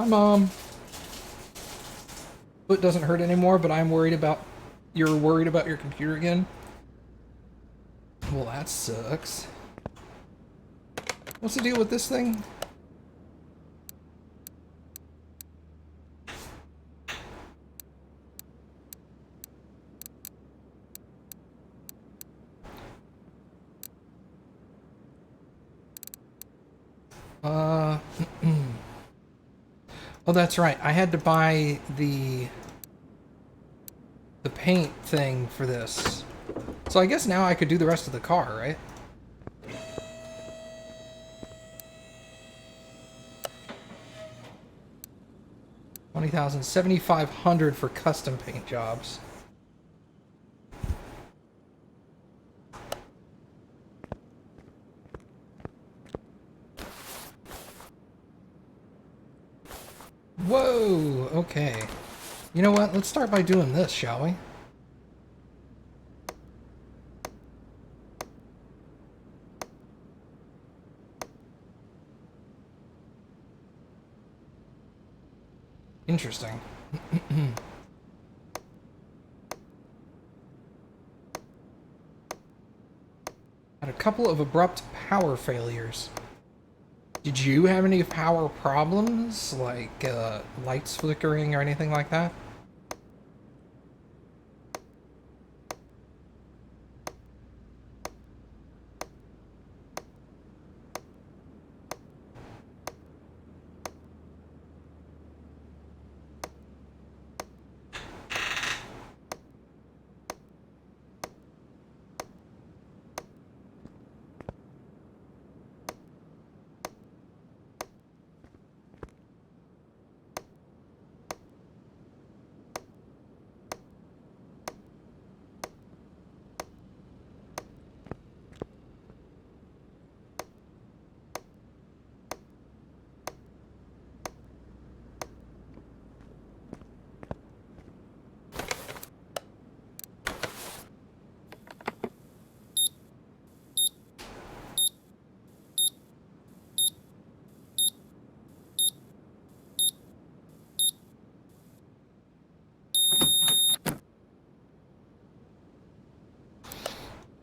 Hi, Mom. Foot doesn't hurt anymore, but I'm worried about... You're worried about your computer again? Well, that sucks. What's the deal with this thing? Oh, that's right. I had to buy the paint thing for this. So I guess now I could do the rest of the car, right? $20,000, $7,500 for custom paint jobs. Whoa, okay. You know what? Let's start by doing this, shall we? Interesting. Had a couple of abrupt power failures. Did you have any power problems, like lights flickering or anything like that?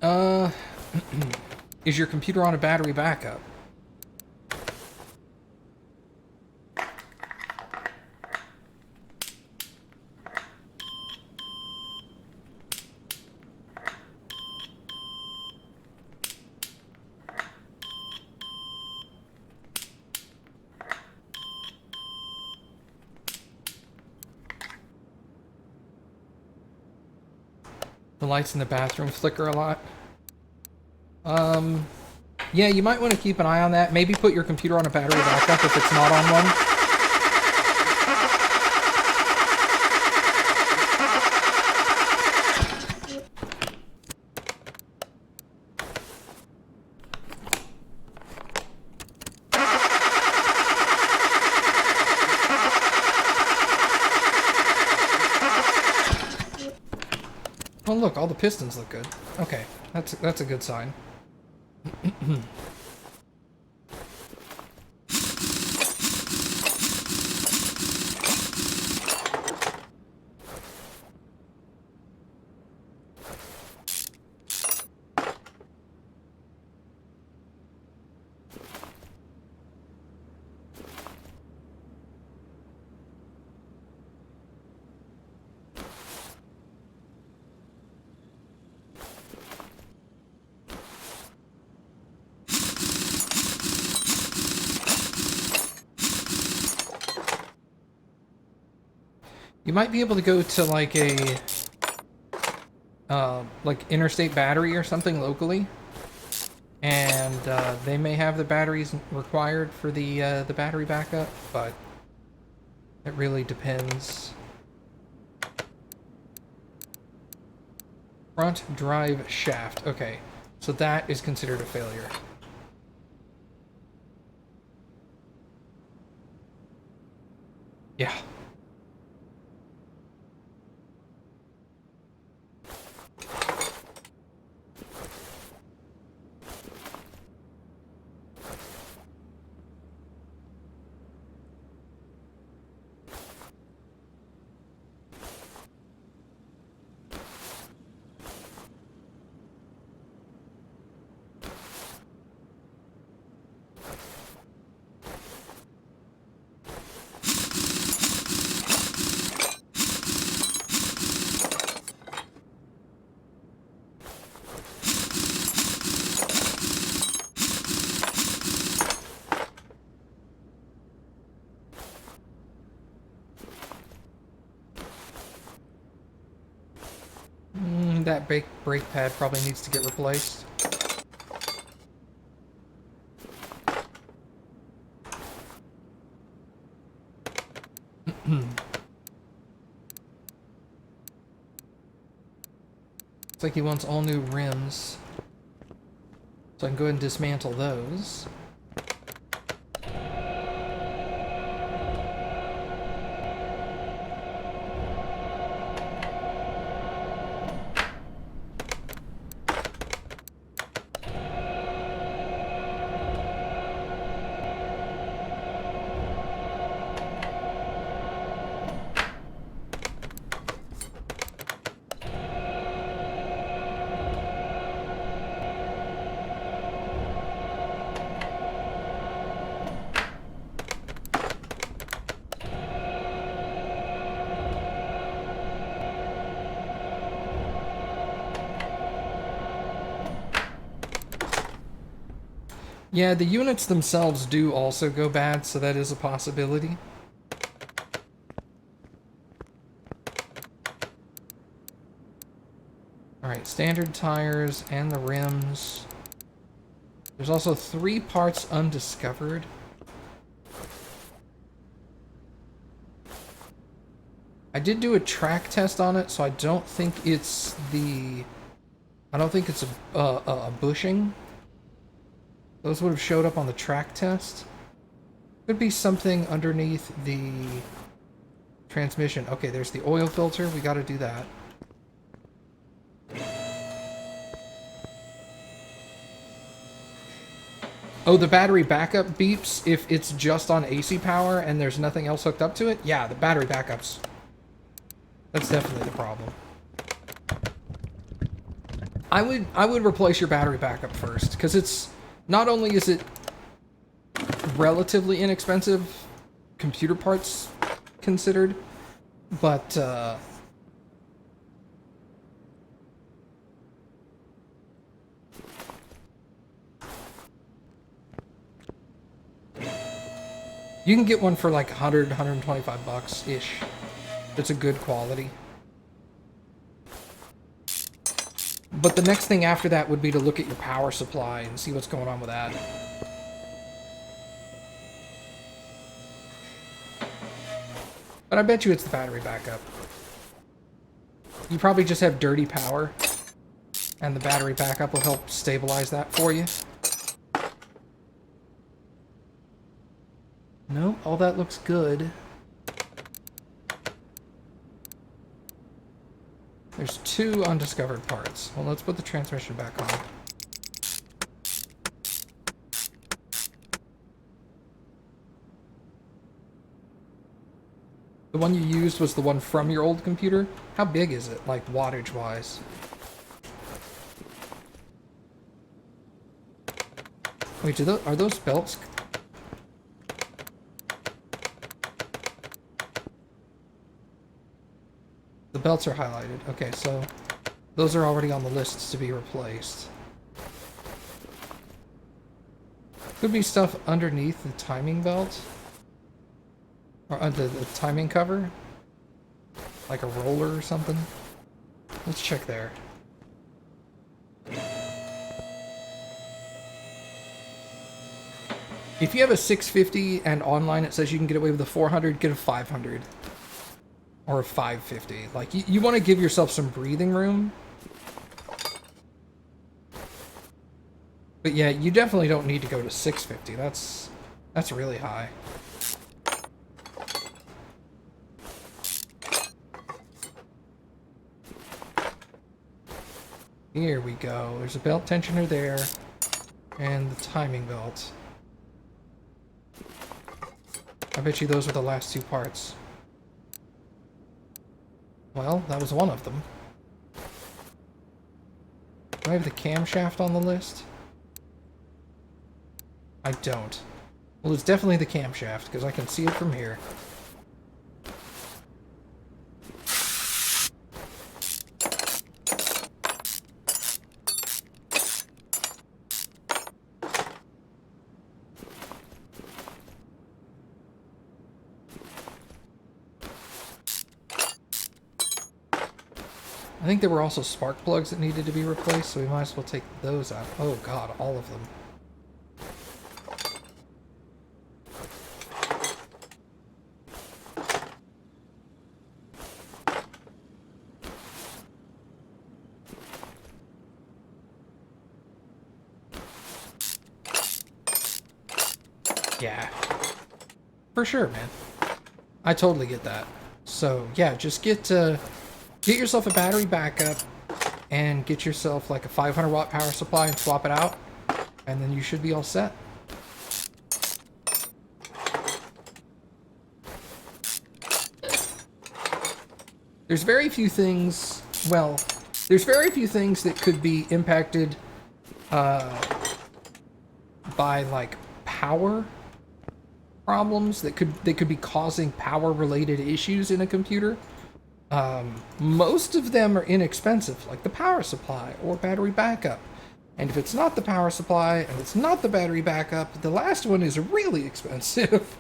Uh, is your computer on a battery backup? The lights in the bathroom flicker a lot. Yeah, you might want to keep an eye on that. Maybe put your computer on a battery backup if it's not on one. Oh look, all the pistons look good. Okay, that's a good sign. You might be able to go to like a like Interstate Battery or something locally, and they may have the batteries required for the battery backup, but it really depends. Front drive shaft. Okay, so that is considered a failure. Yeah. that brake pad probably needs to get replaced. Looks like he wants all new rims. So I can go ahead and dismantle those. Yeah, the units themselves do also go bad, so that is a possibility. Alright, standard tires and the rims. There's also 3 parts undiscovered. I did do a track test on it, so I don't think it's the... I don't think it's a bushing. Those would have showed up on the track test. Could be something underneath the transmission. Okay, there's the oil filter. We gotta do that. Oh, the battery backup beeps if it's just on AC power and there's nothing else hooked up to it? Yeah, the battery backups. That's definitely the problem. I would replace your battery backup first, because it's... Not only is it relatively inexpensive, computer parts considered, but you can get one for like 100, 125 bucks-ish. It's a good quality. But the next thing after that would be to look at your power supply and see what's going on with that. But I bet you it's the battery backup. You probably just have dirty power, and the battery backup will help stabilize that for you. No, all that looks good. There's 2 undiscovered parts. Well, let's put the transmission back on. The one you used was the one from your old computer? How big is it, like wattage-wise? Wait, are those belts? The belts are highlighted. Okay, so those are already on the list to be replaced. Could be stuff underneath the timing belt. Or under the timing cover. Like a roller or something. Let's check there. If you have a 650 and online it says you can get away with a 400, get a 500. Or a 550. Like, you want to give yourself some breathing room. But yeah, you definitely don't need to go to 650. That's really high. Here we go. There's a belt tensioner there. And the timing belt. I bet you those are the last 2 parts. Well, that was one of them. Do I have the camshaft on the list? I don't. Well, it's definitely the camshaft, because I can see it from here. I think there were also spark plugs that needed to be replaced, so we might as well take those out. Oh god, all of them. Yeah. For sure, man. I totally get that. So, yeah, just get yourself a battery backup and get yourself like a 500 watt power supply and swap it out, and then you should be all set. There's very few things, well, there's very few things that could be impacted by like power problems that could be causing power related issues in a computer. Most of them are inexpensive, like the power supply or battery backup. And if it's not the power supply and it's not the battery backup, the last one is really expensive.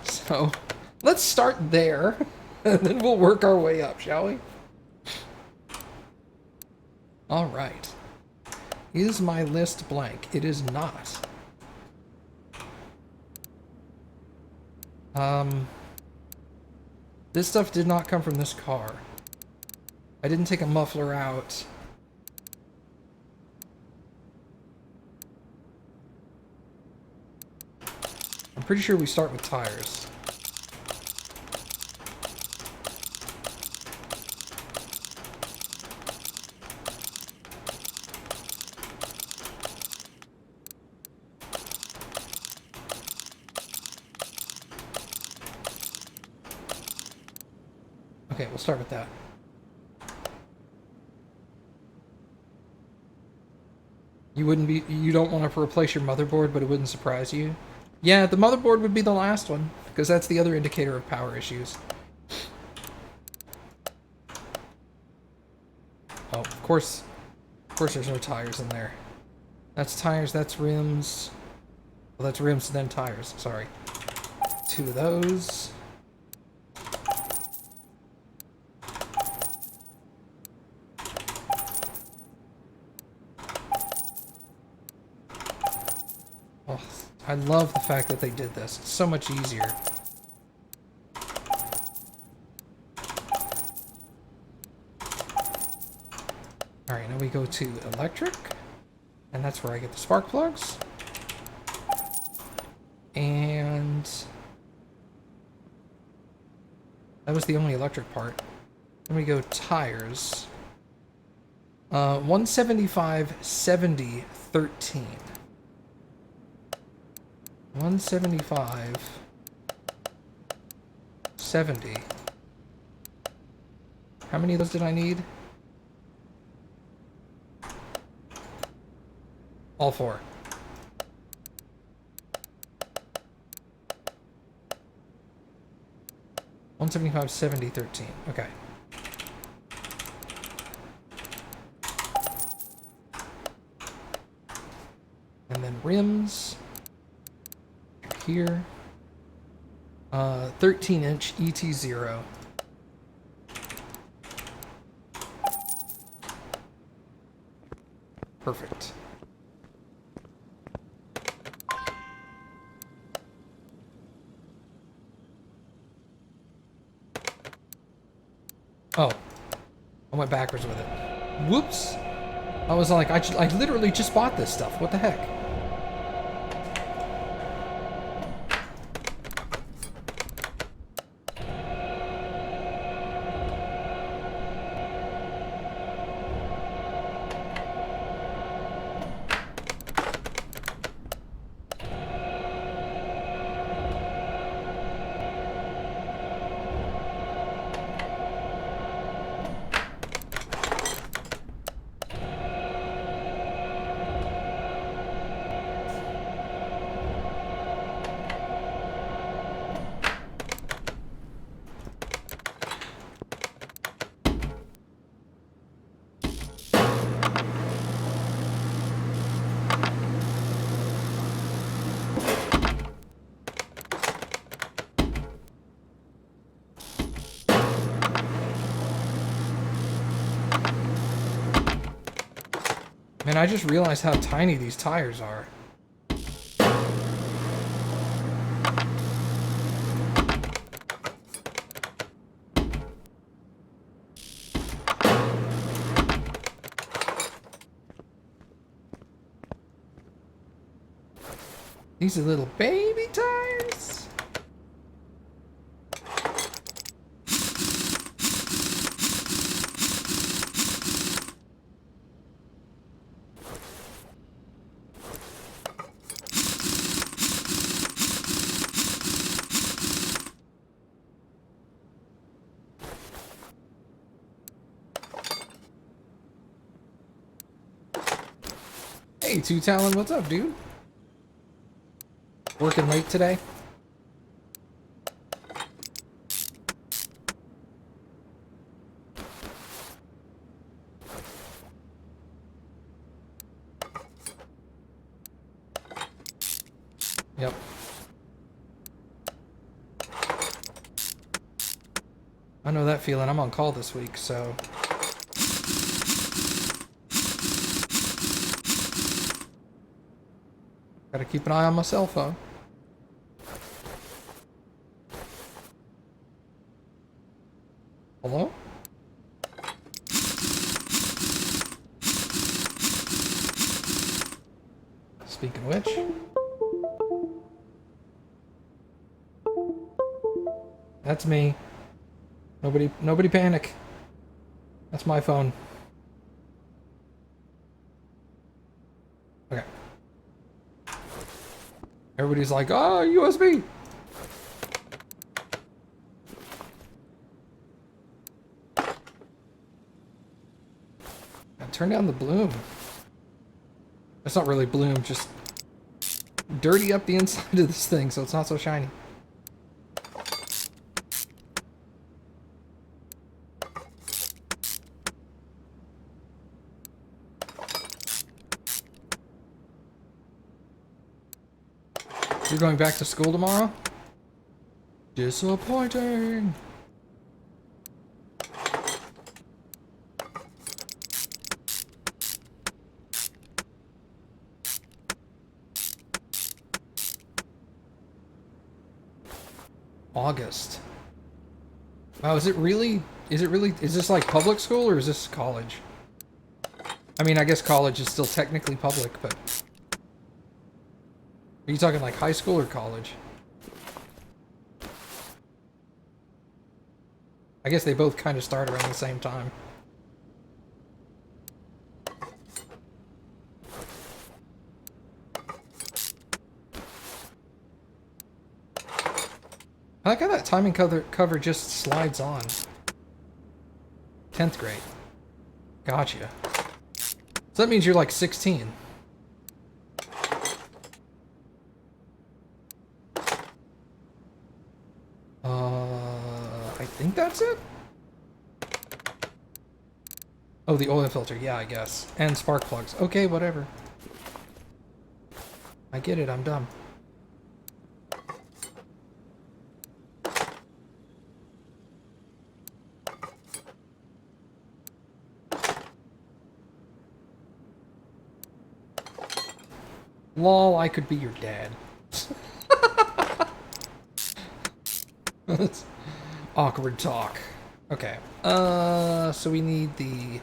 So let's start there and then we'll work our way up, shall we? All right. Is my list blank? It is not. This stuff did not come from this car. I didn't take a muffler out. I'm pretty sure we start with tires. Okay, we'll start with that. You don't want to replace your motherboard, but it wouldn't surprise you. Yeah, the motherboard would be the last one, because that's the other indicator of power issues. Oh, of course there's no tires in there. That's tires, that's rims. Well, that's rims and then tires, sorry. 2 of those. Oh, I love the fact that they did this. It's so much easier. Alright, now we go to electric. And that's where I get the spark plugs. And that was the only electric part. Then we go tires. 175, 70, 13. 175, 70. How many of those did I need? All 4. $175, 70, 13. Okay. And then rims. Here. 13-inch ET0. Perfect. Oh, I went backwards with it. Whoops. I was like, I literally just bought this stuff. What the heck? I just realized how tiny these tires are. These are little baby tires. Hey, Two Talon, what's up, dude? Working late today? Yep. I know that feeling. I'm on call this week, so... Gotta keep an eye on my cell phone. Hello? Speaking of which... That's me. Nobody panic. That's my phone. Okay. Everybody's like, oh, USB! Turn down the bloom. That's not really bloom, just dirty up the inside of this thing so it's not so shiny. You're going back to school tomorrow? Disappointing. August. Wow, is this like public school or is this college? I mean, I guess college is still technically public, but... Are you talking like high school or college? I guess they both kind of start around the same time. I like how that timing cover just slides on. 10th grade. Gotcha. So that means you're like 16. I think that's it? Oh, the oil filter. Yeah, I guess. And spark plugs. Okay, whatever. I get it. I'm dumb. Lol, I could be your dad. That's awkward talk. Okay. So we need the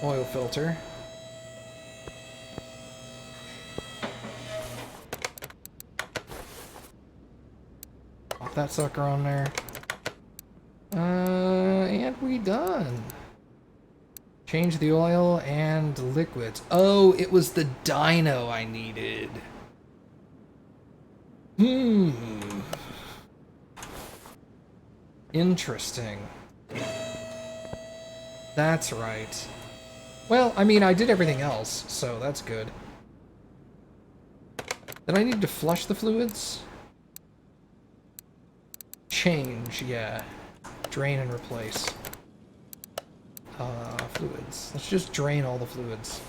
oil filter. Pop that sucker on there. And we done. Change the oil and liquids. Oh, it was the dyno I needed. Interesting. That's right. Well, I mean, I did everything else, so that's good. Did I need to flush the fluids? Change, yeah. Drain and replace. Fluids. Let's just drain all the fluids.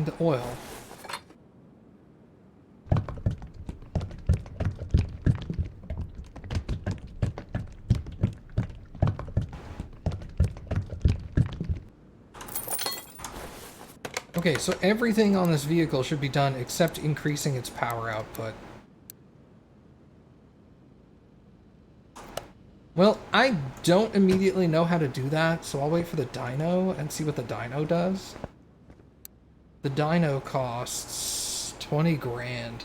find oil. Okay, so everything on this vehicle should be done except increasing its power output. Well, I don't immediately know how to do that, so I'll wait for the dyno and see what the dyno does. The dyno costs 20 grand.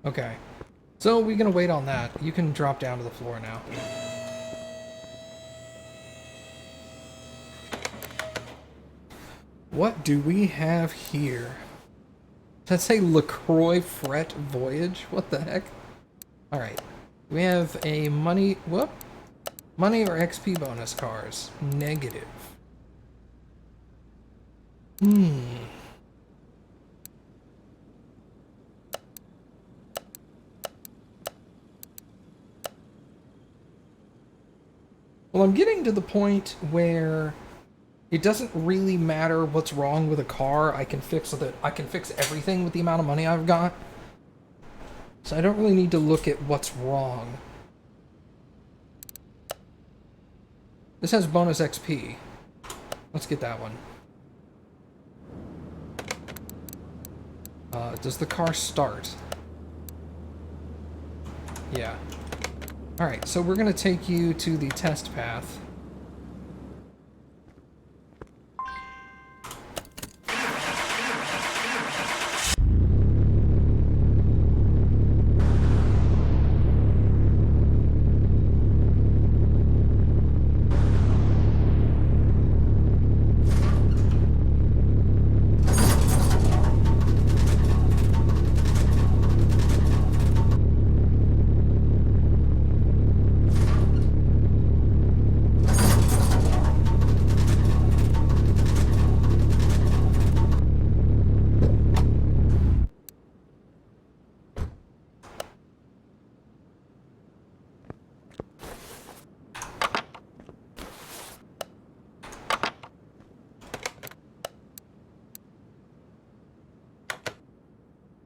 Okay. So we're gonna wait on that. You can drop down to the floor now. What do we have here? Does that say LaCroix Fret Voyage? What the heck? Alright. We have a money... Whoop! Money or XP bonus cars. Negative. Well, I'm getting to the point where it doesn't really matter what's wrong with a car. I can fix everything with the amount of money I've got. So I don't really need to look at what's wrong. This has bonus XP. Let's get that one. Does the car start? Yeah. Alright, so we're going to take you to the test path.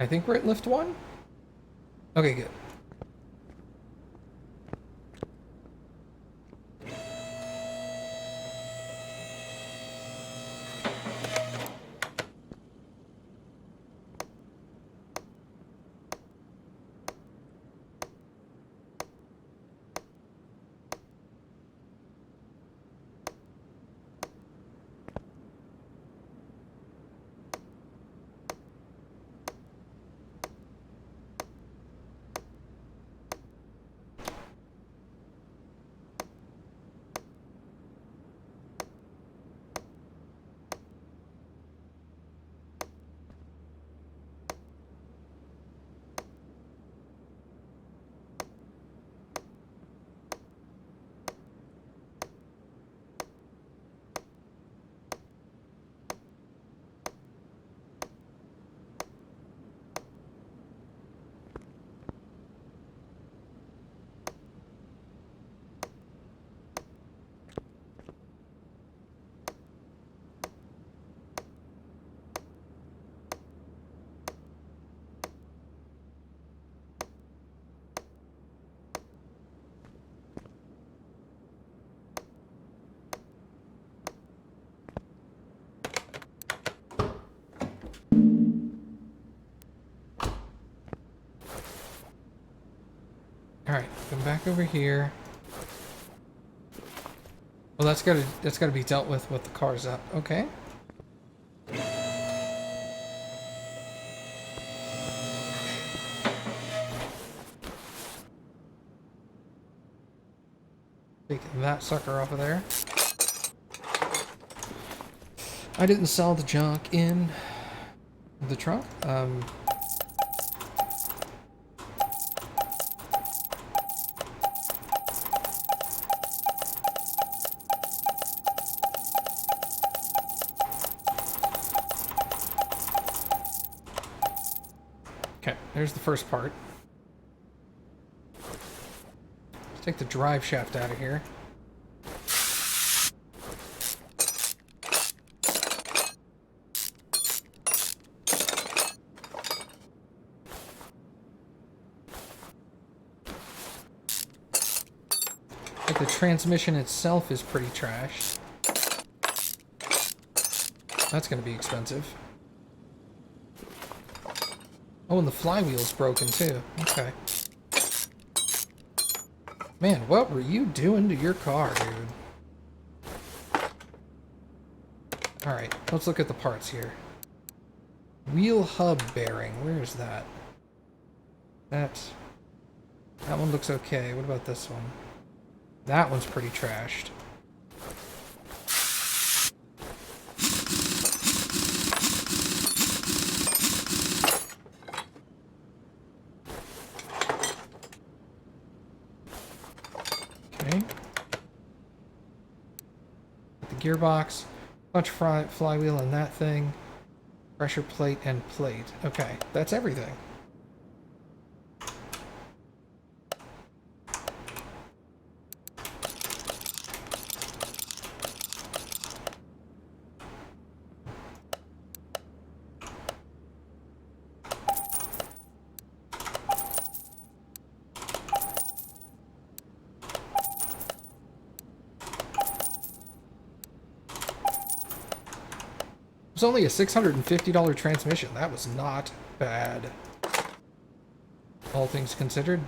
I think we're at lift 1? Okay, good. Alright, come back over here. Well, that's gotta be dealt with the car's up. Okay. Taking that sucker off of there. I didn't sell the junk in the trunk. Okay, there's the first part. Let's take the drive shaft out of here. transmission itself is pretty trashed. That's going to be expensive. Oh, and the flywheel's broken too. Okay. Man, what were you doing to your car, dude? Alright, let's look at the parts here. Wheel hub bearing, where is that? That one looks okay. What about this one? That one's pretty trashed. Okay. The gearbox, clutch flywheel and that thing, pressure plate and plate. Okay, that's everything. It was only a $650 transmission. That was not bad, all things considered.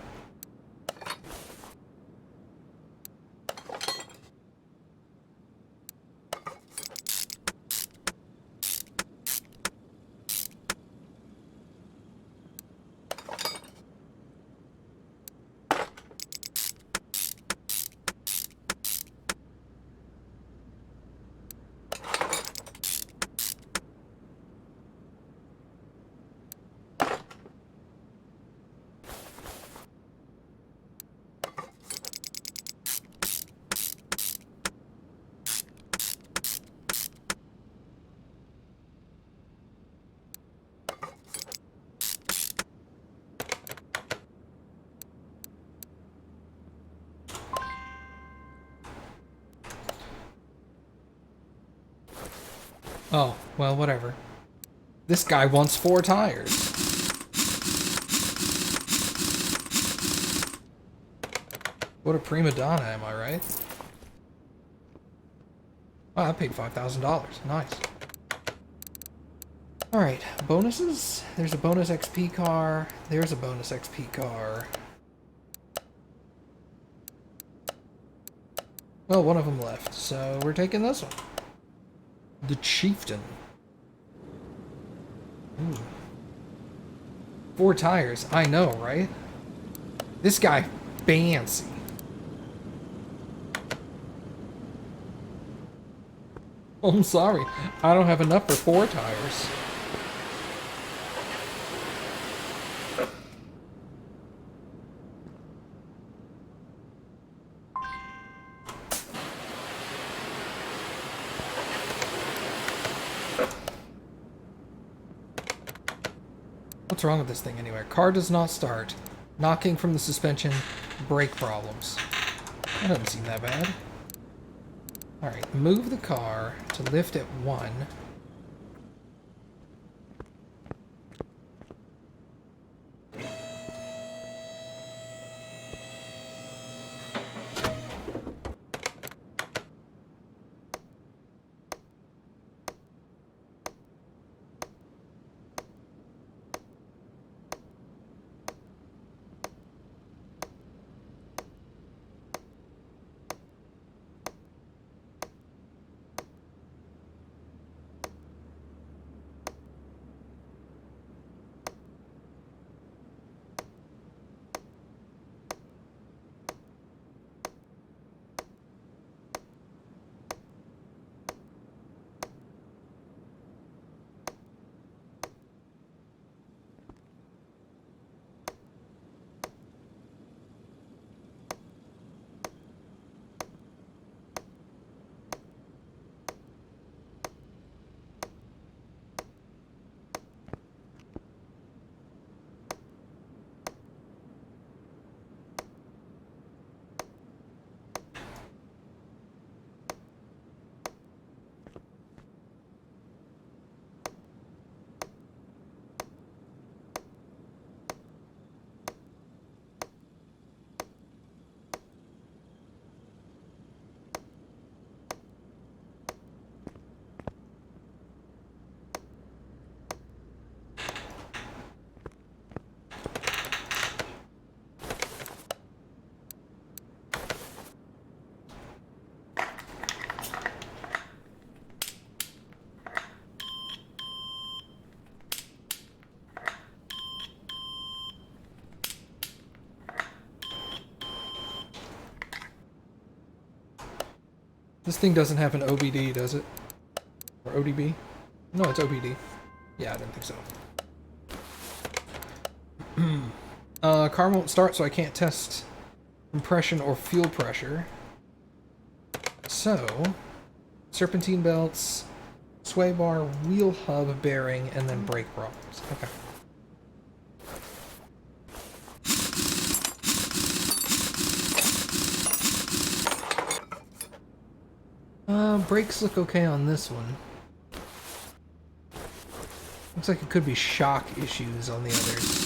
Oh, well, whatever. This guy wants 4 tires. What a prima donna, am I right? Wow, I paid $5,000. Nice. Alright, bonuses? There's a bonus XP car. There's a bonus XP car. Well, one of them left, so we're taking this one. The Chieftain. Ooh. 4 tires. I know, right? This guy fancy. Oh, I'm sorry. I don't have enough for 4 tires. What's wrong with this thing anyway? Car does not start. Knocking from the suspension. Brake problems. That doesn't seem that bad. Alright, move the car to lift at 1. This thing doesn't have an OBD, does it? Or ODB? No, it's OBD. Yeah, I didn't think so. Car won't start, so I can't test compression or fuel pressure. So, serpentine belts, sway bar, wheel hub bearing, and then brake problems. Okay. Brakes look okay on this one. Looks like it could be shock issues on the others.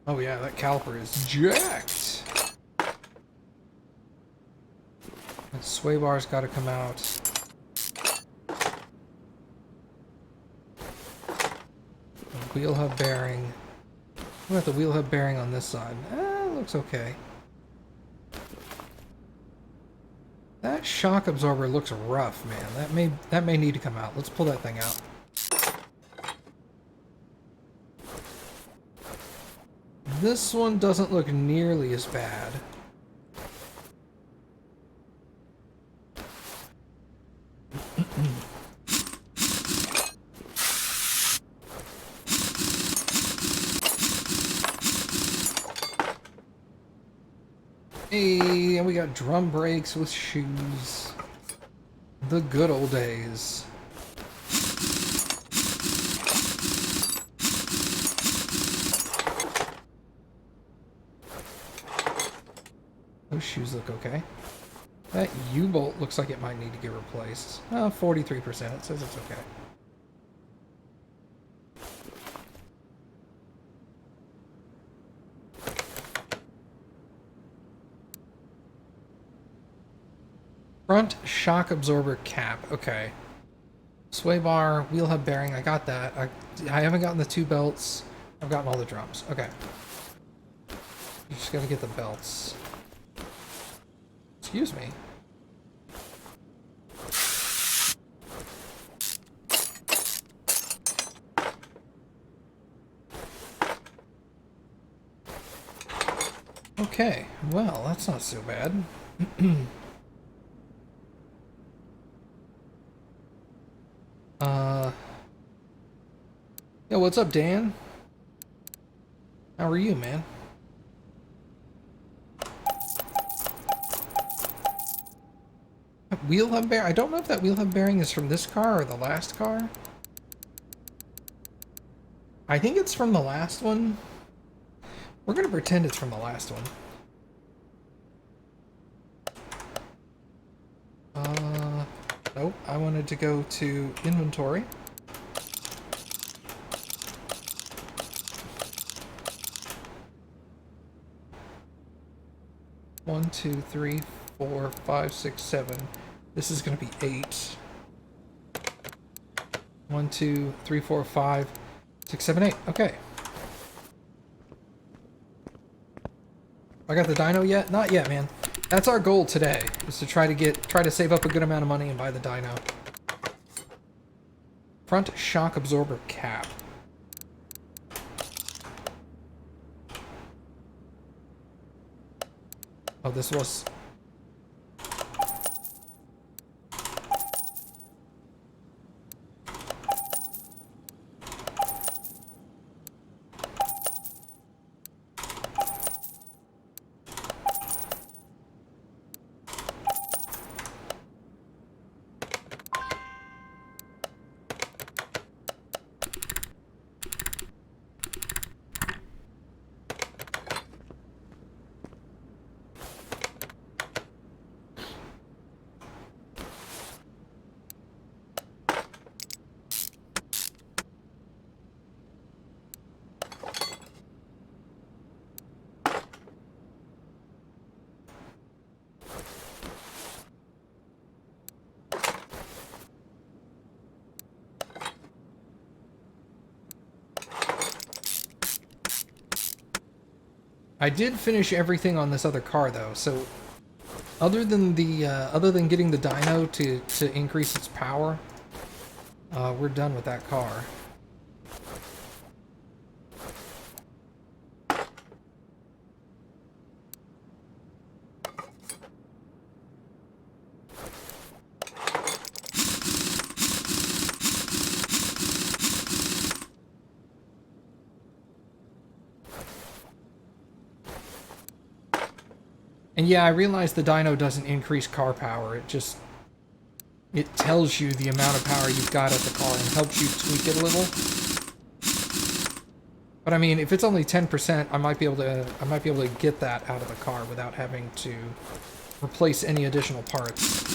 Oh yeah, that caliper is jacked! That sway bar's gotta come out. The wheel hub bearing. What about the wheel hub bearing on this side? Looks okay. That shock absorber looks rough, man. That may need to come out. Let's pull that thing out. This one doesn't look nearly as bad. Hey, and we got drum brakes with shoes. The good old days. Those shoes look okay. That U-bolt looks like it might need to get replaced. 43%. It says it's okay. Front shock absorber cap. Okay. Sway bar, wheel hub bearing. I got that. I haven't gotten the two belts. I've gotten all the drums. Okay. You just gotta get the belts. Excuse me. Okay. Well, that's not so bad. Yo, what's up, Dan? How are you, man? Wheel hub bearing? I don't know if that wheel hub bearing is from this car or the last car. I think it's from the last one. We're gonna pretend it's from the last one. Nope, I wanted to go to inventory. One, two, three, 4, 5, 6, 7. This is going to be 8. 1, 2, 3, 4, 5, 6, 7, 8. Okay. I got the dyno yet? Not yet, man. That's our goal today, is to try to save up a good amount of money and buy the dyno. Front shock absorber cap. Oh, this was... I did finish everything on this other car though, so other than getting the dyno to increase its power, we're done with that car. And yeah, I realize the dyno doesn't increase car power. It tells you the amount of power you've got at the car and helps you tweak it a little. But I mean, if it's only 10%, I might be able to get that out of the car without having to replace any additional parts.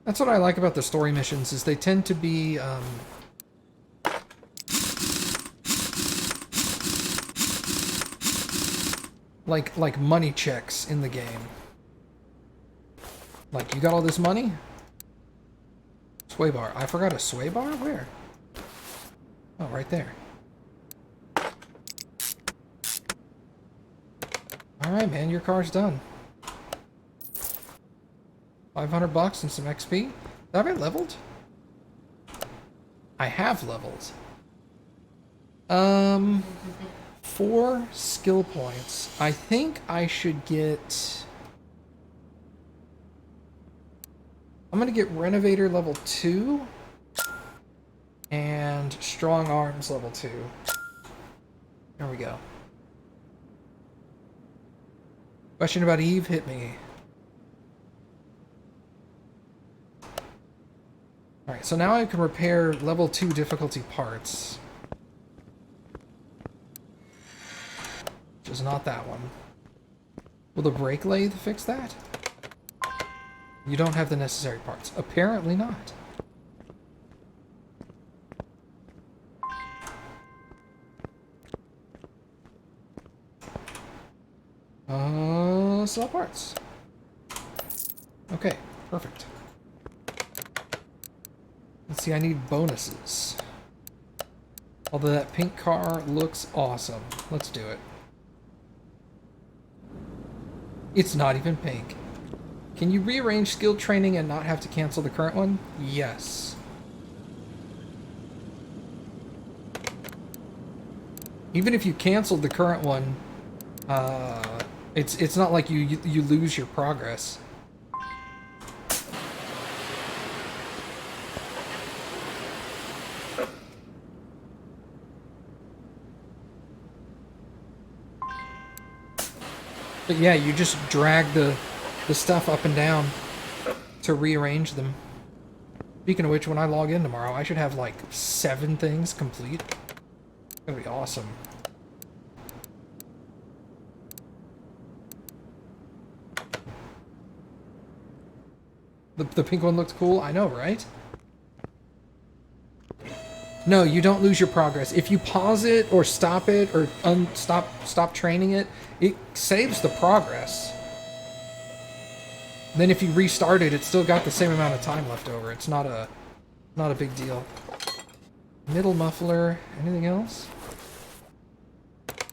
That's what I like about the story missions, is they tend to be like money checks in the game. Like, you got all this money? Sway bar. I forgot a sway bar? Where? Oh, right there. Alright, man, your car's done. 500 bucks and some XP. Have I leveled? I have leveled. 4 skill points. I think I should get... I'm gonna get Renovator level 2 and Strong Arms level 2. There we go. Question about Eve, hit me. Alright, so now I can repair level 2 difficulty parts. Which is not that one. Will the brake lathe fix that? You don't have the necessary parts. Apparently not. Sell parts. Okay, perfect. Let's see, I need bonuses. Although that pink car looks awesome. Let's do it. It's not even pink. Can you rearrange skill training and not have to cancel the current one? Yes. Even if you canceled the current one, it's not like you lose your progress. But yeah, you just drag the stuff up and down to rearrange them. Speaking of which, when I log in tomorrow, I should have like 7 things complete. It's gonna be awesome. The pink one looks cool. I know, right? No, you don't lose your progress. If you pause it or stop it or stop training it, it saves the progress. Then if you restart it, it's still got the same amount of time left over. It's not a big deal. Middle muffler. Anything else?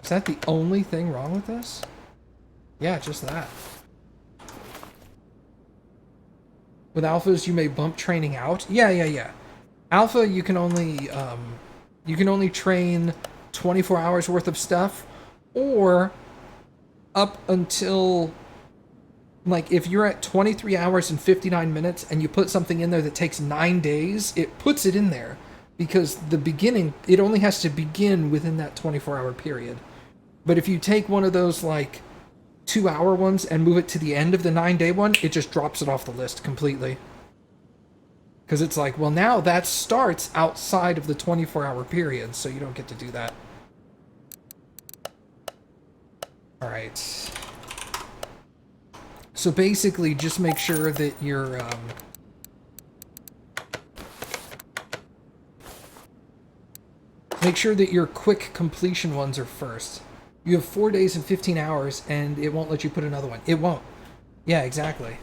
Is that the only thing wrong with this? Yeah, just that. With alphas, you may bump training out. Yeah. Alpha, you can only train 24 hours worth of stuff, or up until, like, if you're at 23 hours and 59 minutes and you put something in there that takes 9 days, it puts it in there because it only has to begin within that 24-hour period. But if you take one of those like 2-hour ones and move it to the end of the 9-day one, it just drops it off the list completely. Because it's like, well, now that starts outside of the 24-hour period, so you don't get to do that. Alright. So basically, just make sure that you're, make sure that your quick completion ones are first. You have 4 days and 15 hours, and it won't let you put another one. It won't. Yeah, exactly.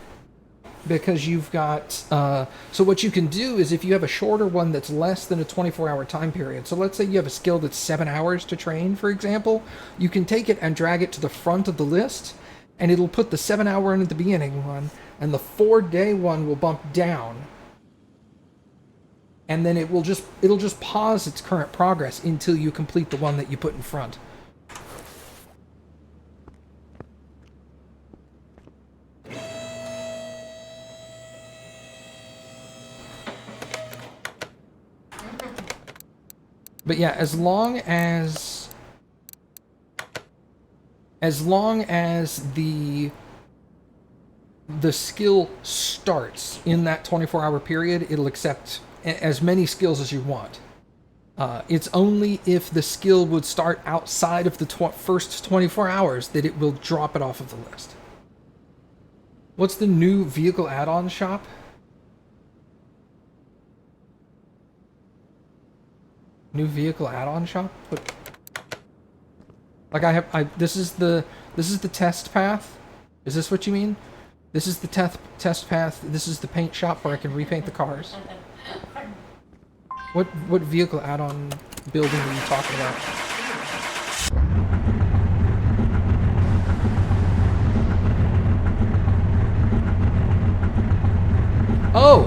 Because you've got... so what you can do is if you have a shorter one that's less than a 24-hour time period, so let's say you have a skill that's 7 hours to train, for example, you can take it and drag it to the front of the list, and it'll put the 7-hour one at the beginning one, and the 4-day one will bump down. And then it'll just pause its current progress until you complete the one that you put in front. But yeah, as long as As long as the skill starts in that 24-hour period, it'll accept as many skills as you want. It's only if the skill would start outside of the first 24 hours that it will drop it off of the list. What's the new vehicle add-on shop? New vehicle add-on shop? What? Like this is the test path? Is this what you mean? This is the test path. This is the paint shop where I can repaint the cars. What vehicle add-on building are you talking about? Oh!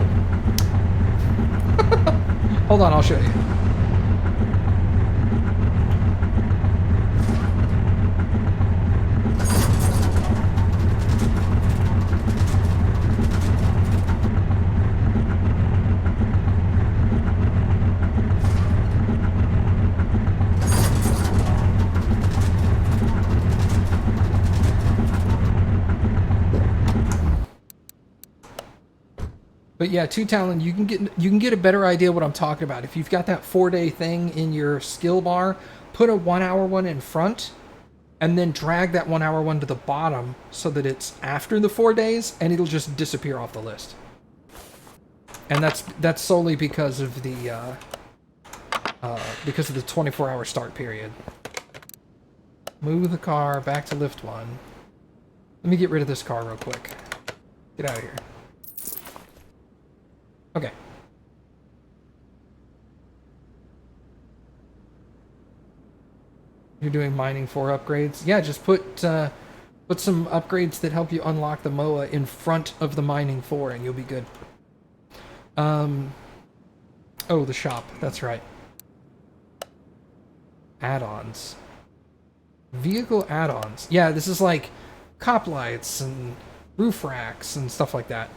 Hold on, I'll show you. But yeah, Two Talon, you can get a better idea what I'm talking about. If you've got that 4-day thing in your skill bar, put a 1-hour one in front, and then drag that 1-hour one to the bottom so that it's after the 4 days, and it'll just disappear off the list. And that's solely because of the 24-hour start period. Move the car back to lift 1. Let me get rid of this car real quick. Get out of here. Okay. You're doing mining 4 upgrades? Yeah, just put some upgrades that help you unlock the MOA in front of the mining 4 and you'll be good. Oh, the shop. That's right. Add-ons. Vehicle add-ons. Yeah, this is like cop lights and roof racks and stuff like that.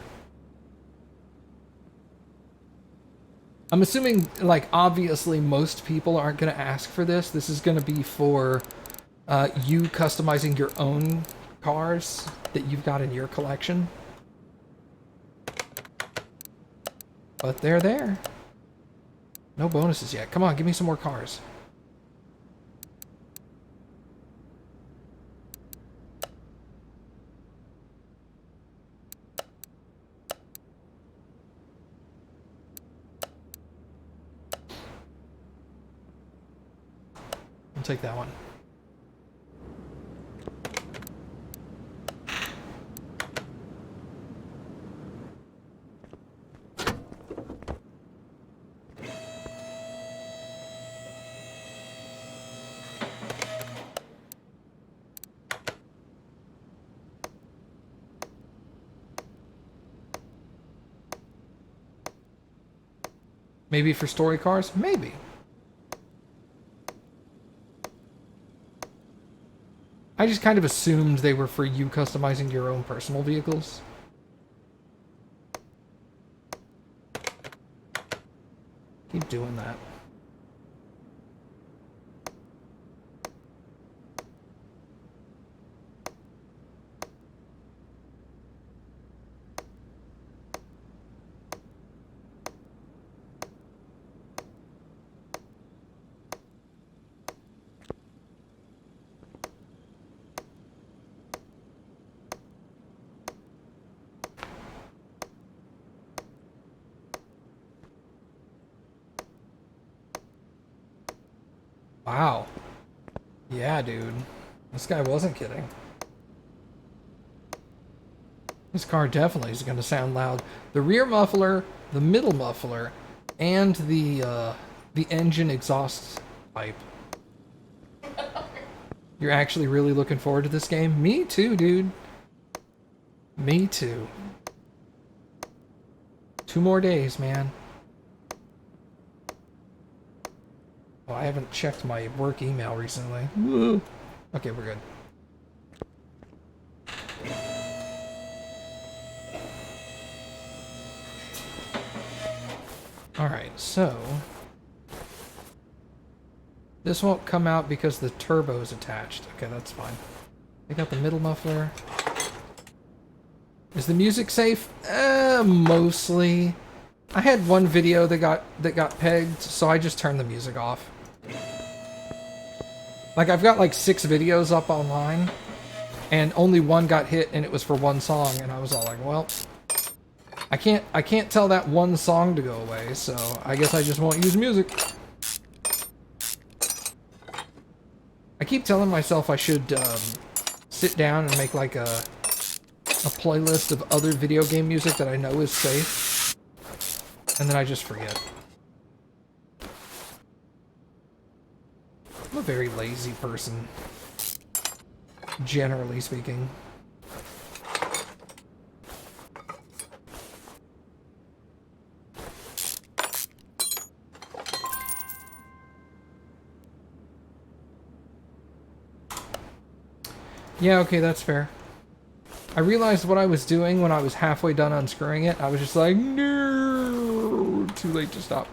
I'm assuming, like, obviously most people aren't going to ask for this. This is going to be for you customizing your own cars that you've got in your collection. But they're there. No bonuses yet. Come on, give me some more cars. I'll take that one. Maybe for story cars? Maybe. I just kind of assumed they were for you customizing your own personal vehicles. Keep doing that. Wow. Yeah, dude. This guy wasn't kidding. This car definitely is going to sound loud. The rear muffler, the middle muffler, and the engine exhaust pipe. You're actually really looking forward to this game? Me too, dude. Me too. 2 more days, man. Oh, I haven't checked my work email recently. Woo. Okay, we're good. Alright, so... this won't come out because the turbo is attached. Okay, that's fine. Take out the middle muffler. Is the music safe? Mostly. I had one video that got pegged, so I just turned the music off. Like, I've got like 6 videos up online, and only one got hit, and it was for one song, and I was all like, well, I can't tell that one song to go away, so I guess I just won't use music. I keep telling myself I should sit down and make like a playlist of other video game music that I know is safe, and then I just forget. I'm a very lazy person, generally speaking. Yeah, okay, that's fair. I realized what I was doing when I was halfway done unscrewing it. I was just like, no, too late to stop.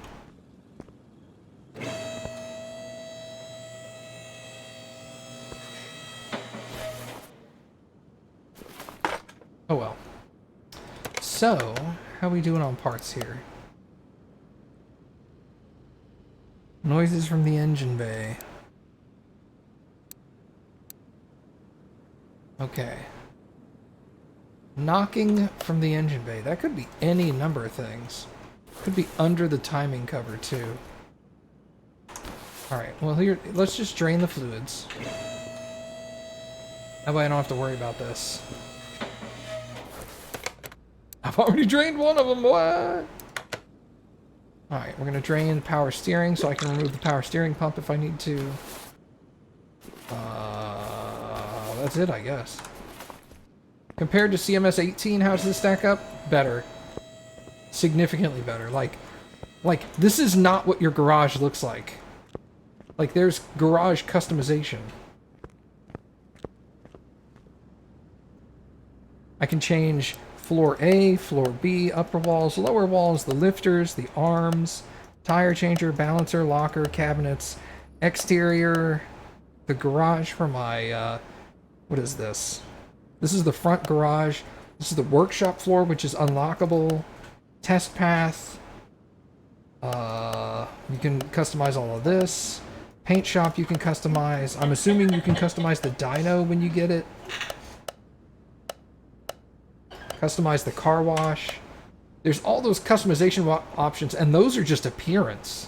Oh well. So, how we doing on parts here? Noises from the engine bay. Okay. Knocking from the engine bay. That could be any number of things. Could be under the timing cover, too. Alright, well here, let's just drain the fluids. That way I don't have to worry about this. I've already drained one of them, what? Alright, we're gonna drain power steering so I can remove the power steering pump if I need to. That's it, I guess. Compared to CMS 18, how does this stack up? Better. Significantly better. Like, this is not what your garage looks like. Like, there's garage customization. I can change floor A, floor B, upper walls, lower walls, the lifters, the arms, tire changer, balancer, locker, cabinets, exterior, the garage for my, what is this? This is the front garage. This is the workshop floor, which is unlockable. Test path. You can customize all of this. Paint shop you can customize. I'm assuming you can customize the dyno when you get it. Customize the car wash. There's all those customization options, and those are just appearance.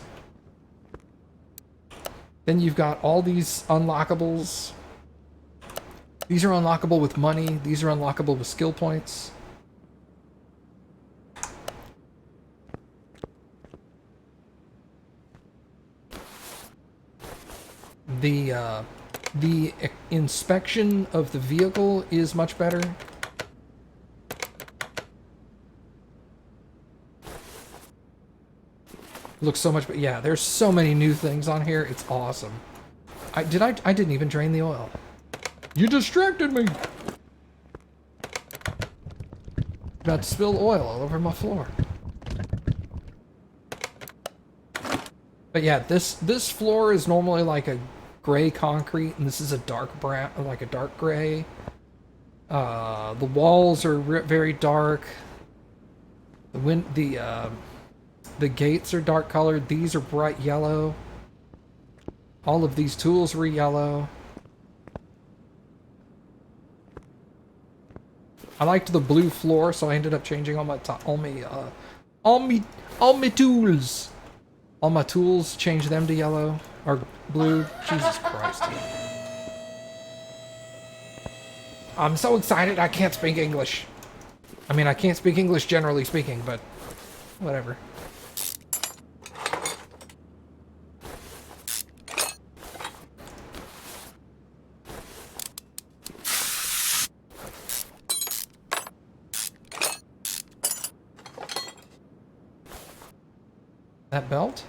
Then you've got all these unlockables. These are unlockable with money. These are unlockable with skill points. The inspection of the vehicle is much better. Looks so much, but yeah, there's so many new things on here. It's awesome. I didn't even drain the oil. You distracted me. About to spill oil all over my floor. But yeah, this floor is normally like a gray concrete, and this is a dark brown, like a dark gray. The walls are very dark. The gates are dark colored. These are bright yellow. All of these tools were yellow. I liked the blue floor, so I ended up changing all my tools. All my tools, changed them to yellow or blue. Jesus Christ. I'm so excited I can't speak English. I mean, I can't speak English generally speaking, but whatever. That belt?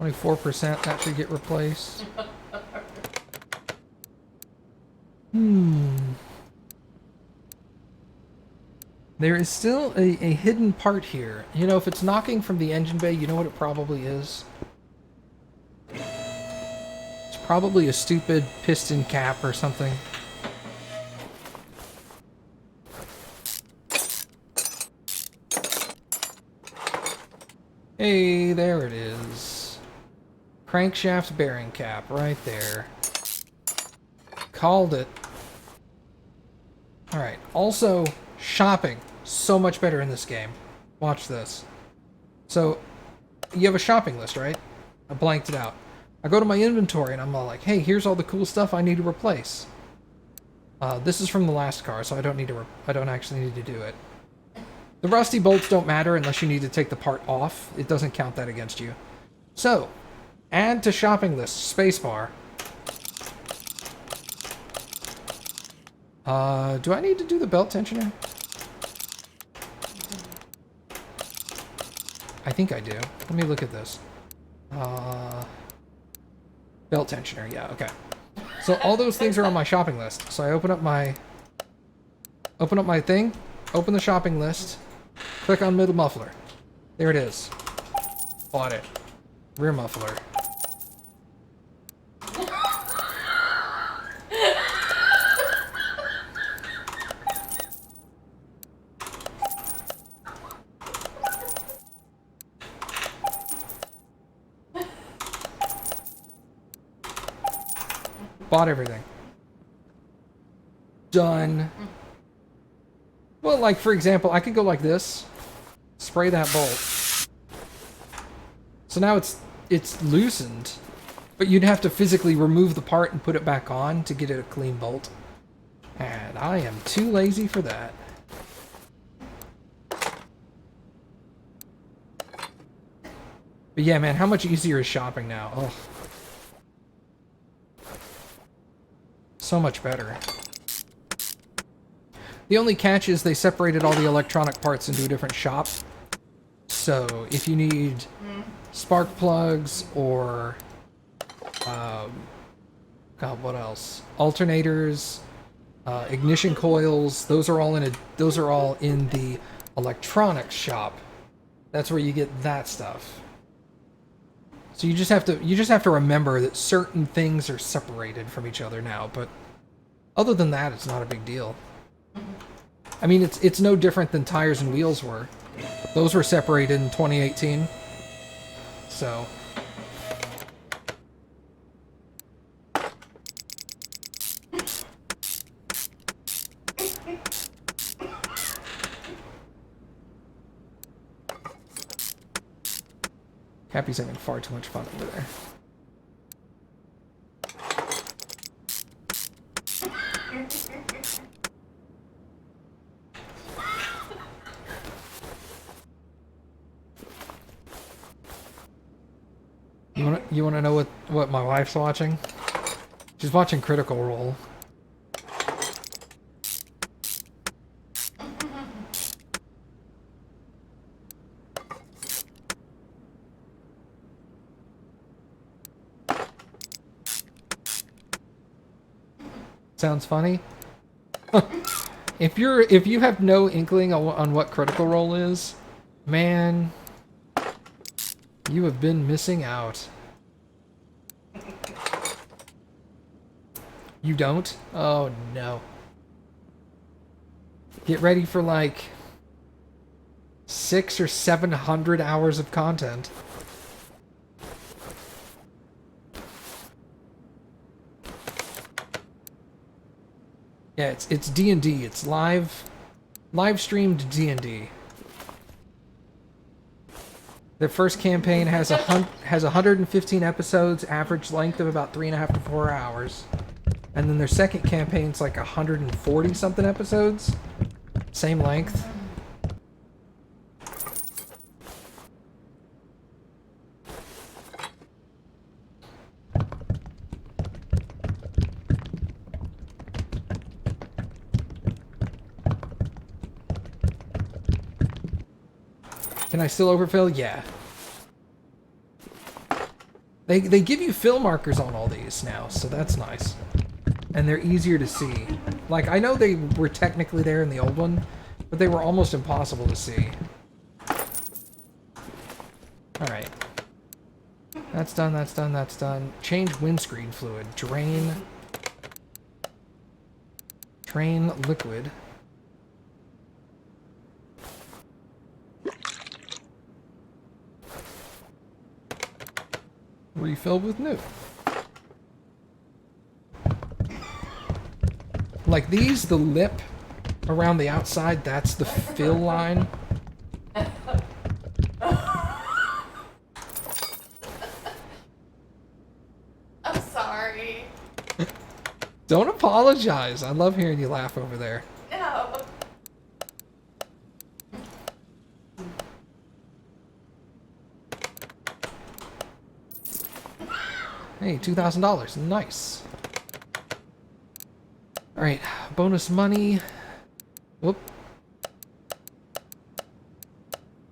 24%, that should get replaced. There is still a hidden part here. You know, if it's knocking from the engine bay, you know what it probably is? It's probably a stupid piston cap or something. Hey, there it is. Crankshaft bearing cap, right there. Called it. Alright, also, shopping. So much better in this game. Watch this. So, you have a shopping list, right? I blanked it out. I go to my inventory and I'm all like, hey, here's all the cool stuff I need to replace. This is from the last car, so I don't actually need to do it. The rusty bolts don't matter unless you need to take the part off. It doesn't count that against you. So, add to shopping list, spacebar. Do I need to do the belt tensioner? I think I do. Let me look at this. Belt tensioner, yeah, okay. So all those things are on my shopping list. So I open up my thing, open the shopping list, click on middle muffler. There it is. Bought it. Rear muffler. Bought everything. Done. Well, like, for example, I could go like this. Spray that bolt. So now it's loosened. But you'd have to physically remove the part and put it back on to get it a clean bolt. And I am too lazy for that. But yeah, man, how much easier is shopping now? Oh. So much better. The only catch is they separated all the electronic parts into a different shop. So if you need spark plugs or God, what else? Alternators, ignition coils, those are all in the electronics shop. That's where you get that stuff. So you just have to remember that certain things are separated from each other now, but other than that, it's not a big deal. I mean, it's no different than tires and wheels were. Those were separated in 2018. So Cappy's having far too much fun over there. You wanna know what my wife's watching? She's watching Critical Role. Sounds funny? If you have no inkling on what Critical Role is, man, you have been missing out. You don't? Oh no. Get ready for like 600 or 700 hours of content. Yeah, it's D&D. It's live streamed D&D. The first campaign has 115 episodes, average length of about 3.5 to 4 hours. And then their second campaign's like 140 something episodes. Same length. Can I still overfill? Yeah. They give you fill markers on all these now, so that's nice. And they're easier to see. Like, I know they were technically there in the old one, but they were almost impossible to see. Alright. That's done, that's done, that's done. Change windscreen fluid. Drain liquid. Refill with new. Like these, the lip around the outside, that's the fill line. I'm sorry. Don't apologize. I love hearing you laugh over there. No. Hey, $2,000. Nice. Alright, bonus money. Whoop.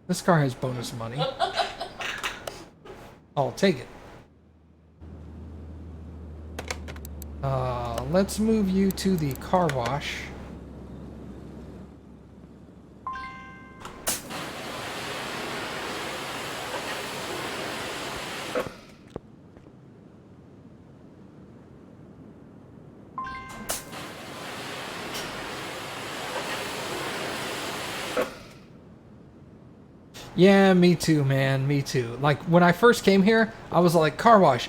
This car has bonus money. I'll take it. Let's move you to the car wash. Yeah, me too, man. Me too. Like, when I first came here, I was like, car wash.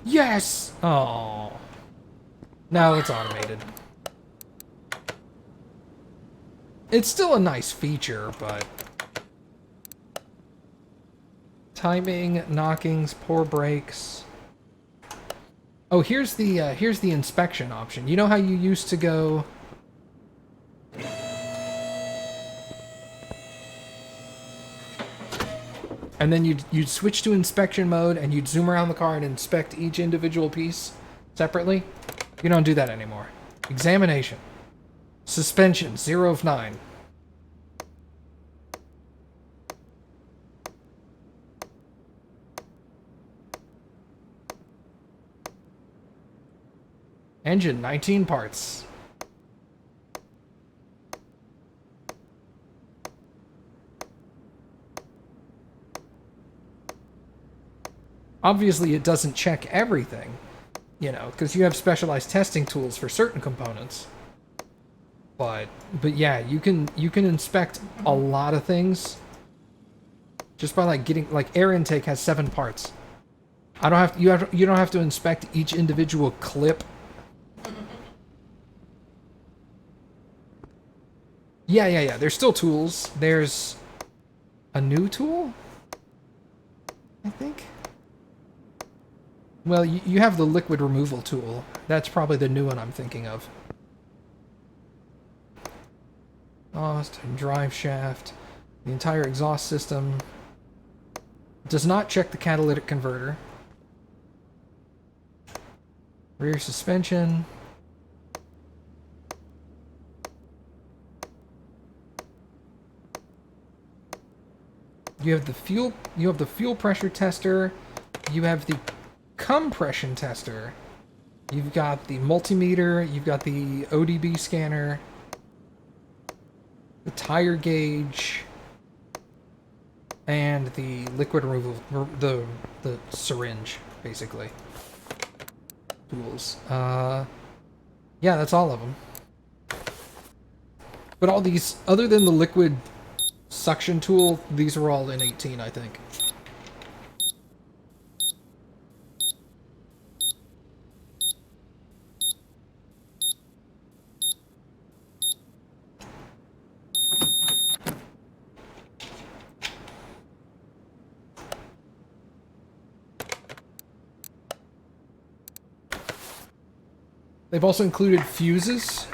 Yes! Oh. Now it's automated. It's still a nice feature, but... Timing, knockings, poor brakes. Oh, here's the inspection option. You know how you used to go... And then you'd switch to inspection mode, and you'd zoom around the car and inspect each individual piece separately. You don't do that anymore. Examination. Suspension, 0 of 9. Engine, 19 parts. Obviously, it doesn't check everything, you know, because you have specialized testing tools for certain components. But yeah, you can inspect a lot of things just by like getting like air intake has 7 parts. I don't have to, you don't have to inspect each individual clip. Yeah. There's still tools. There's a new tool, I think. Well, you have the liquid removal tool. That's probably the new one I'm thinking of. Exhaust, drive shaft, the entire exhaust system. Does not check the catalytic converter. Rear suspension. You have the fuel pressure tester. You have the compression tester. You've got the multimeter, you've got the ODB scanner, the tire gauge, and the liquid removal, the syringe, basically. Tools. Yeah, that's all of them. But all these, other than the liquid suction tool, these are all in 18, I think. They've also included fuses.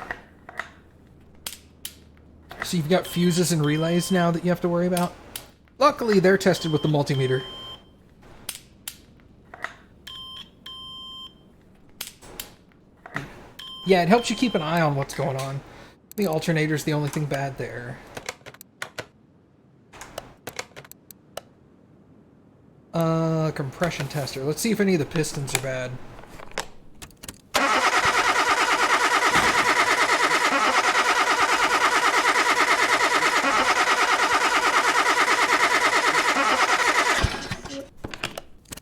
So you've got fuses and relays now that you have to worry about. Luckily, they're tested with the multimeter. Yeah, it helps you keep an eye on what's going on. The alternator's the only thing bad there. Compression tester. Let's see if any of the pistons are bad.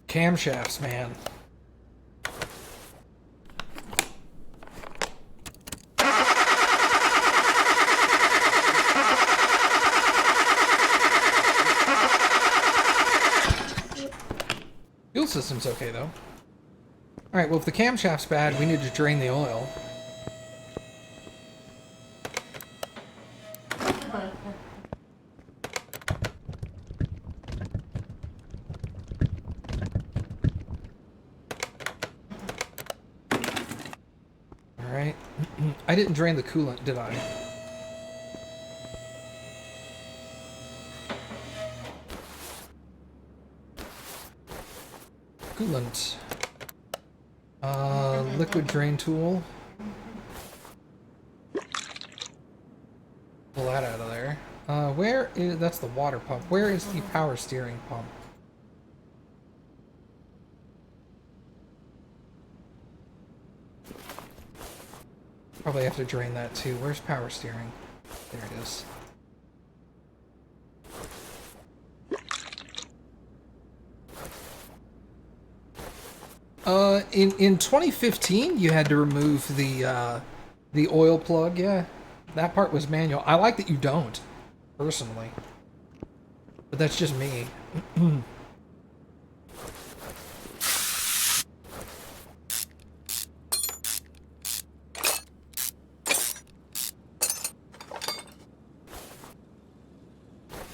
Camshafts, man. fuel system's okay, though. Alright, well, if the camshaft's bad, we need to drain the oil. Alright. I didn't drain the coolant, did I? Coolant. Liquid drain tool. Pull that out of there. Where is... That's the water pump. Where is the power steering pump? Probably have to drain that too. Where's power steering? There it is. In 2015, you had to remove the oil plug. Yeah, that part was manual. I like that you don't, personally, but that's just me.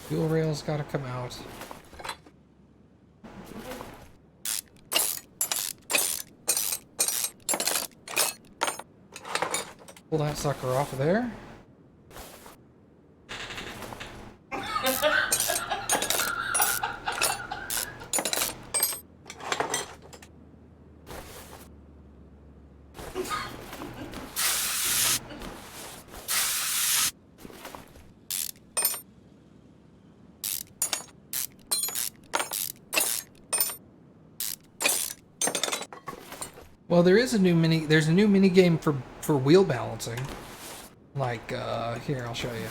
Fuel rails gotta come out. Pull that sucker off of there. Well, there's a new mini game for wheel balancing. Like, here, I'll show you.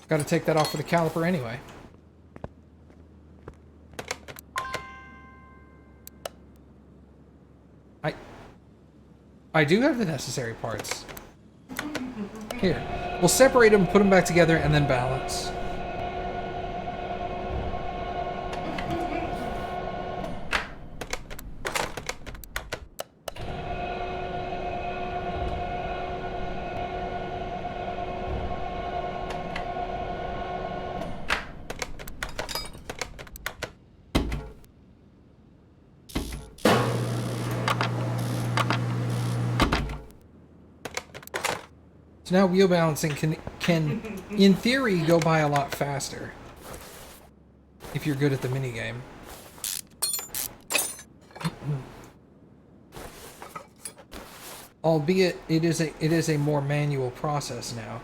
Gotta take that off with the caliper anyway. I do have the necessary parts. Here. We'll separate them, put them back together, and then balance. So now wheel balancing can in theory go by a lot faster if you're good at the minigame. Albeit it is a more manual process now.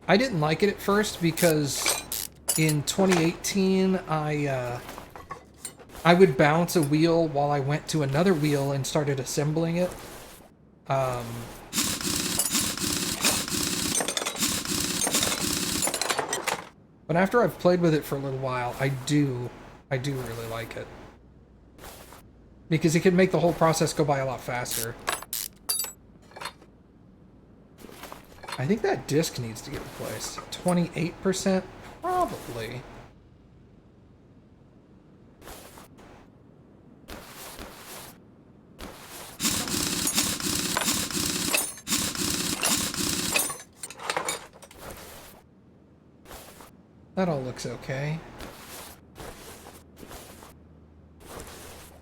I didn't like it at first because in 2018 I would bounce a wheel while I went to another wheel and started assembling it. But after I've played with it for a little while, I do really like it. Because it can make the whole process go by a lot faster. I think that disc needs to get replaced. 28%? Probably. That all looks okay.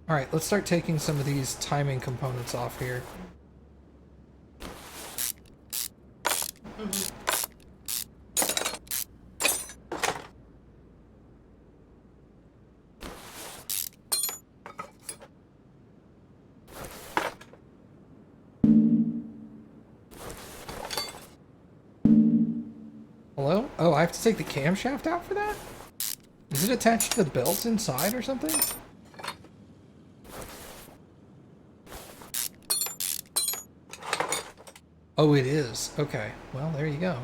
Alright, let's start taking some of these timing components off here. Hello? Oh, I have to take the camshaft out for that? Is it attached to the belt inside or something? Oh, it is. Okay. Well, there you go.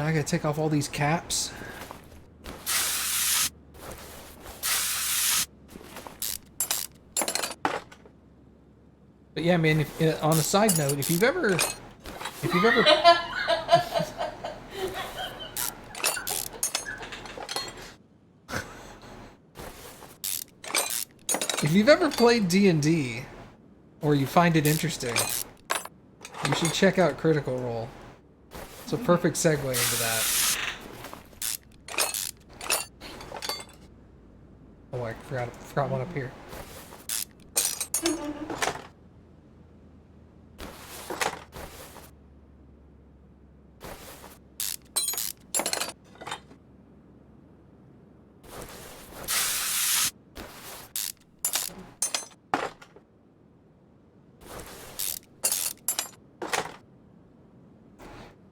now I gotta take off all these caps. But yeah, man, on a side note, if you've ever if you've ever played D&D, or you find it interesting, you should check out Critical Role. It's a perfect segue into that. Oh, I forgot one up here.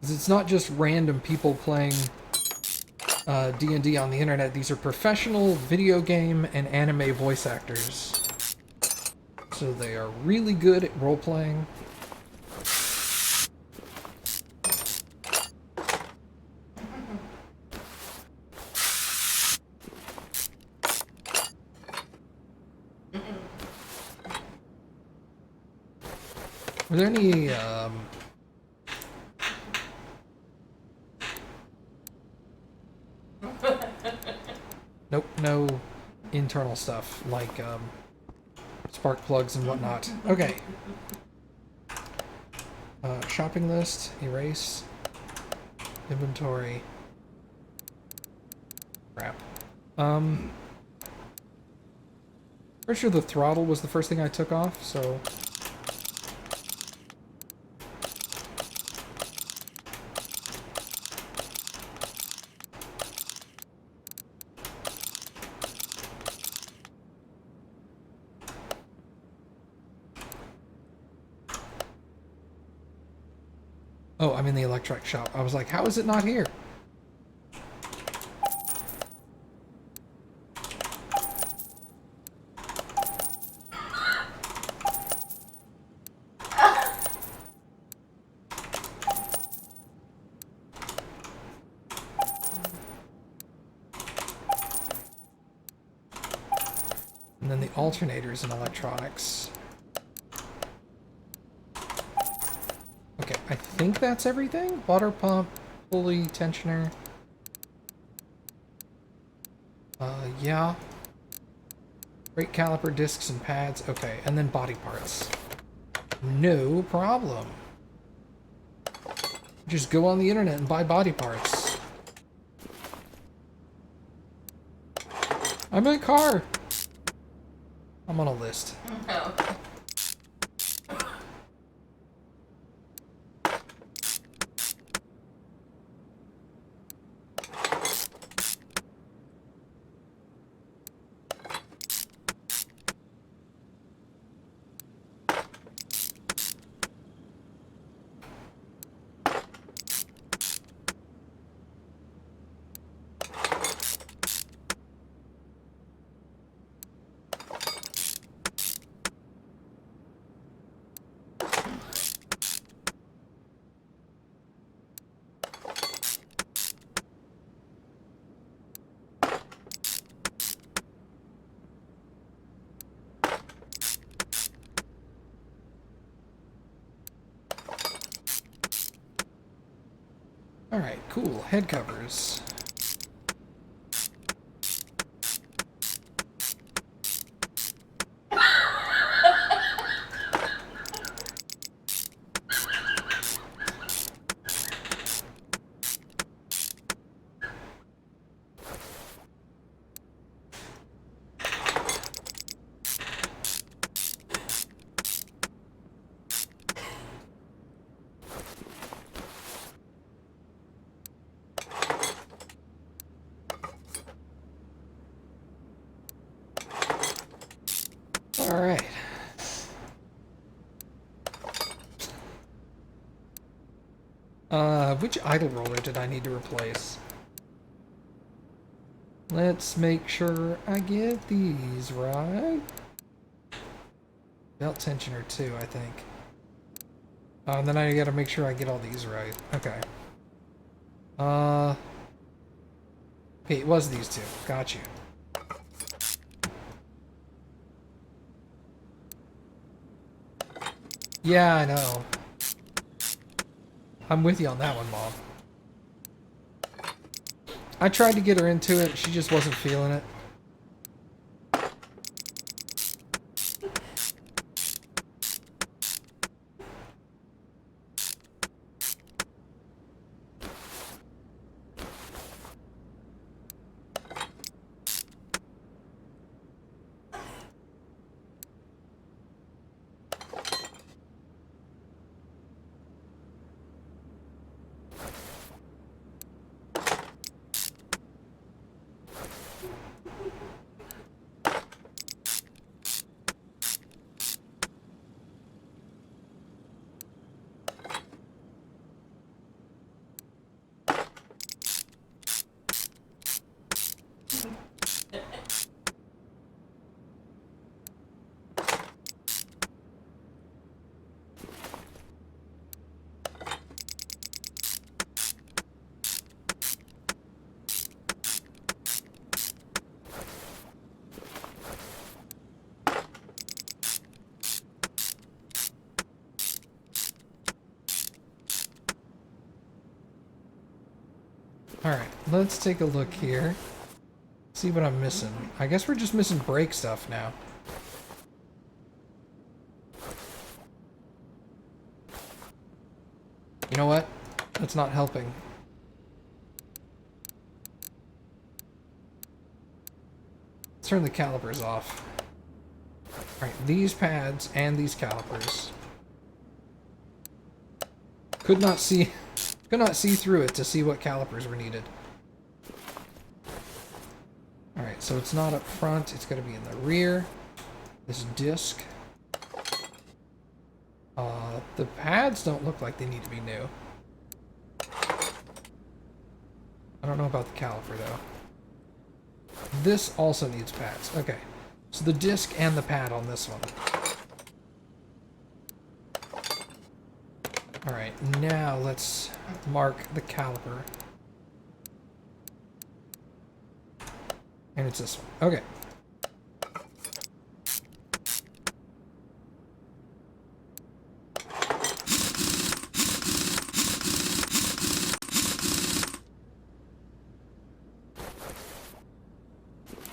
It's not just random people playing D&D on the internet. These are professional video game and anime voice actors. So they are really good at role-playing. Were there any nope, no internal stuff like spark plugs and whatnot. Okay. Shopping list, erase, inventory. Crap. Pretty sure the throttle was the first thing I took off, so. Oh, I'm in the electronic shop. I was like, how is it not here? And then the alternators in electronics. Okay, I think that's everything. Water pump, pulley, tensioner. Yeah. Brake caliper, discs, and pads. Okay, and then body parts. No problem. Just go on the internet and buy body parts. I'm in a car. I'm on a list. No. Alright, cool. Head covers. Alright. Which idle roller did I need to replace? Let's make sure I get these right. Belt tensioner too, I think. And then I gotta make sure I get all these right. Okay. Okay, it was these two. Got you. Yeah, I know. I'm with you on that one, Mom. I tried to get her into it, she just wasn't feeling it. Alright, let's take a look here. See what I'm missing. I guess we're just missing brake stuff now. You know what? That's not helping. Let's turn the calipers off. Alright, these pads and these calipers. Could not see through it to see what calipers were needed. Alright, so it's not up front, it's going to be in the rear. This disc. The pads don't look like they need to be new. I don't know about the caliper though. This also needs pads. Okay. So the disc and the pad on this one. Alright, now let's mark the caliper. And it's this one. Okay.